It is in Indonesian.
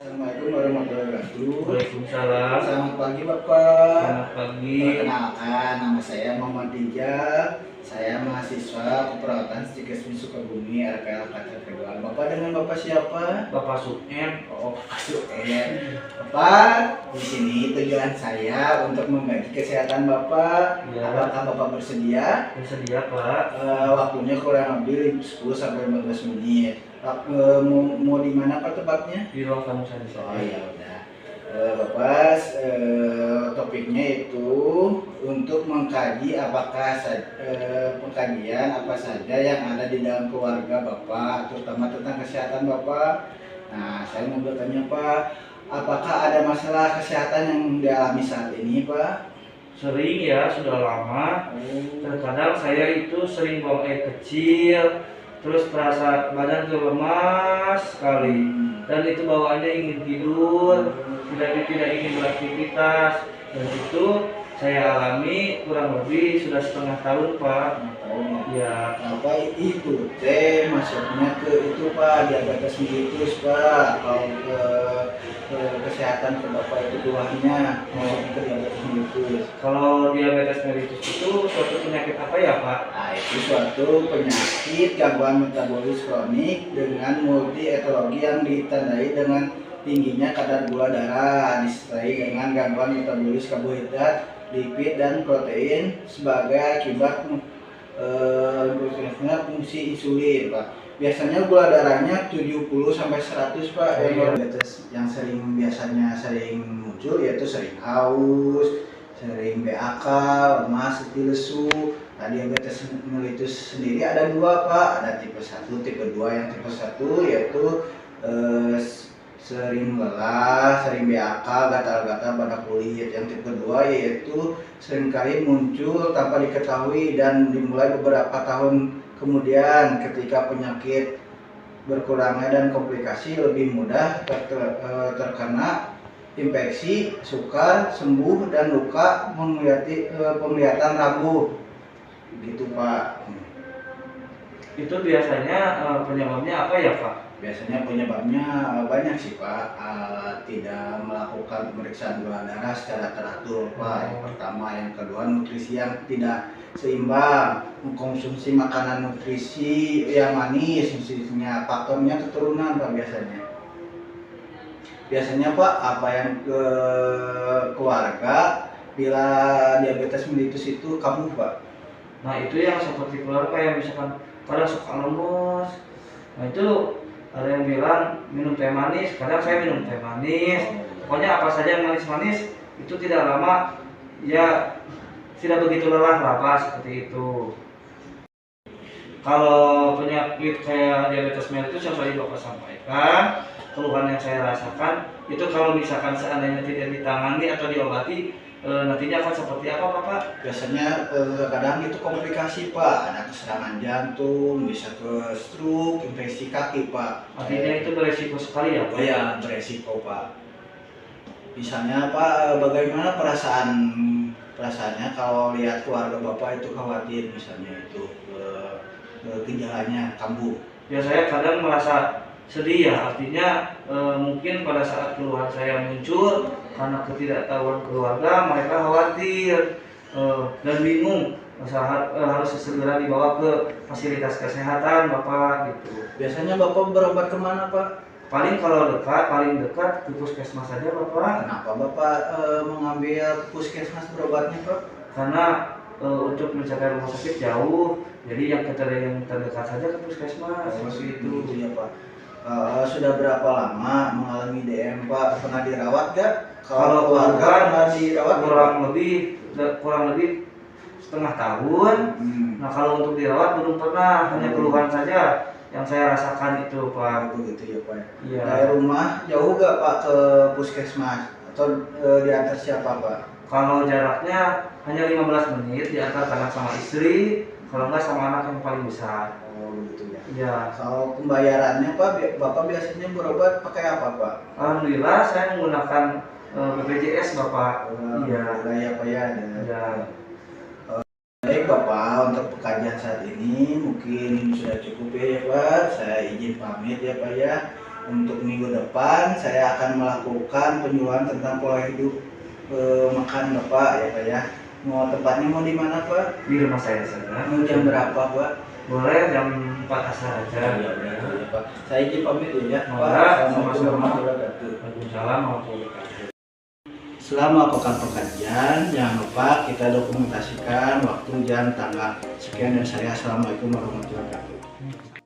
Assalamualaikum warahmatullahi wabarakatuh. Waalaikumsalam. Selamat pagi Bapak. Selamat pagi. Perkenalkan, nama saya Muhammad Dija. Saya mahasiswa keperawatan Stikesmi Sukabumi RPL Kaca kedua. Bapak dengan Bapak siapa? Bapak Sukm. Oh, Bapak Su'en. Bapak, di sini tujuan saya untuk mengkaji kesehatan Bapak. Ya. Apakah Bapak bersedia? Bersedia, Pak? Waktunya kurang lebih 10 sampai 15 menit. Mau di mana Pak tepatnya? Di ruang tamu saya. Oh ya udah. Bapak, topiknya itu untuk mengkaji apakah pengkajian apa saja yang ada di dalam keluarga Bapak, terutama tentang kesehatan Bapak. Nah, saya mau bertanya Pak, apakah ada masalah kesehatan yang dialami saat ini Pak? Sering ya, sudah lama. Terkadang saya itu sering buang air kecil, terus terasa badan tuh lemas sekali. Dan itu bawaannya ingin tidur, tidak ingin beraktivitas. Dan itu saya alami kurang lebih sudah setengah tahun, Pak. Ya. Apa itu teh maksudnya ke itu Pak, diabetes mellitus Pak, kalau ke kesehatan ke Bapak itu keluarnya maksudnya ke diabetes mellitus. Kalau diabetes mellitus itu suatu penyakit apa ya, Pak? Nah, itu suatu penyakit gangguan metabolis kronik dengan multi etiologi yang ditandai dengan tingginya kadar gula darah disertai dengan gangguan metabolis karbohidrat, lipid dan protein sebagai akibat fungsi insulin Pak. Biasanya gula darahnya 70 sampai 100 Pak. Diabetes yang biasanya sering muncul yaitu sering haus, sering BAK, lemas, letih, lesu. Nah, diabetes mellitus sendiri ada dua Pak, ada tipe 1, tipe 2. Yang tipe 1 yaitu sering lelah, sering BAK, gatal-gatal pada kulit. Yang tipe 2 yaitu seringkali muncul tanpa diketahui dan dimulai beberapa tahun kemudian. Ketika penyakit berkurangnya dan komplikasi lebih mudah terkena infeksi, sukar, sembuh, dan luka penglihatan rambuh gitu Pak. Itu biasanya penyebabnya apa ya, Pak? Biasanya penyebabnya banyak sih Pak. Tidak melakukan pemeriksaan gula darah secara teratur Pak. Yang pertama, yang kedua nutrisi yang tidak seimbang, mengkonsumsi makanan nutrisi yang manis, misalnya faktornya keturunan Pak biasanya. Biasanya Pak, apa yang ke keluarga bila diabetes mellitus itu kambuh Pak? Nah, itu yang seperti keluarga yang misalkan kadang suka lemes. Nah, itu ada yang bilang minum teh manis, kadang saya minum teh manis. Pokoknya apa saja yang manis-manis itu tidak lama ya tidak begitu lelah lah Pak, seperti itu. Kalau penyakit kayak diabetes mellitus yang tadi Bapak sampaikan, keluhan yang saya rasakan itu kalau misalkan seandainya tidak ditangani atau diobati, nantinya akan seperti apa Bapak? Biasanya kadang itu komplikasi Pak, ada serangan jantung, bisa ke stroke, infeksi kaki Pak. Artinya itu beresiko sekali ya Pak? Oh ya, beresiko Pak. Misalnya Pak, bagaimana perasaannya kalau lihat keluarga Bapak itu khawatir misalnya itu gejalanya kambuh? Ya, saya kadang merasa sedih ya, artinya mungkin pada saat keluhan saya muncul karena ketidaktahuan keluarga, mereka khawatir dan bingung harus segera dibawa ke fasilitas kesehatan Bapak gitu. Biasanya Bapak berobat kemana Pak? Paling dekat ke puskesmas saja Bapak. Kenapa Bapak mengambil puskesmas berobatnya Pak? Karena untuk mencapai rumah sakit jauh, jadi yang terdekat saja ke puskesmas. Seperti itu ya Pak. Sudah berapa lama mengalami DM Pak? Pernah dirawat gak? Kalau keluarga pernah dirawat kurang lebih setengah tahun. Nah, kalau untuk dirawat belum pernah, hanya keluhan saja yang saya rasakan itu Pak. Begitu ya Pak. Iya. Dari rumah jauh gak Pak ke puskesmas? Atau diantar siapa Pak? Kalau jaraknya hanya 15 menit, diantar anak sama istri, kalau enggak sama anak yang paling besar. Oh begitu ya. Iya. Kalau pembayarannya Pak, Bapak biasanya berobat pakai apa Pak? Alhamdulillah saya menggunakan BPJS Bapak. Iya. Ya Pak ya. Iya. Baik Bapak, untuk pekajian saat ini mungkin sudah cukup ya Pak. Saya izin pamit ya Pak ya. Untuk minggu depan saya akan melakukan penyuluhan tentang pola hidup makan Bapak ya Pak ya. Mau tempatnya mau di mana Pak? Di rumah saya saja. Mau jam berapa Pak? Boleh jam 4 asar aja. Ya, Pak. Saya izin pamit ya Pak. Boleh, Assalamualaikum sama-sama. warahmatullahi wabarakatuh. Waalaikumsalam warahmatullahi wabarakatuh. Selama pengajian jangan lupa kita dokumentasikan waktu, jam, tanggal sekian dan saya. Assalamualaikum warahmatullahi wabarakatuh.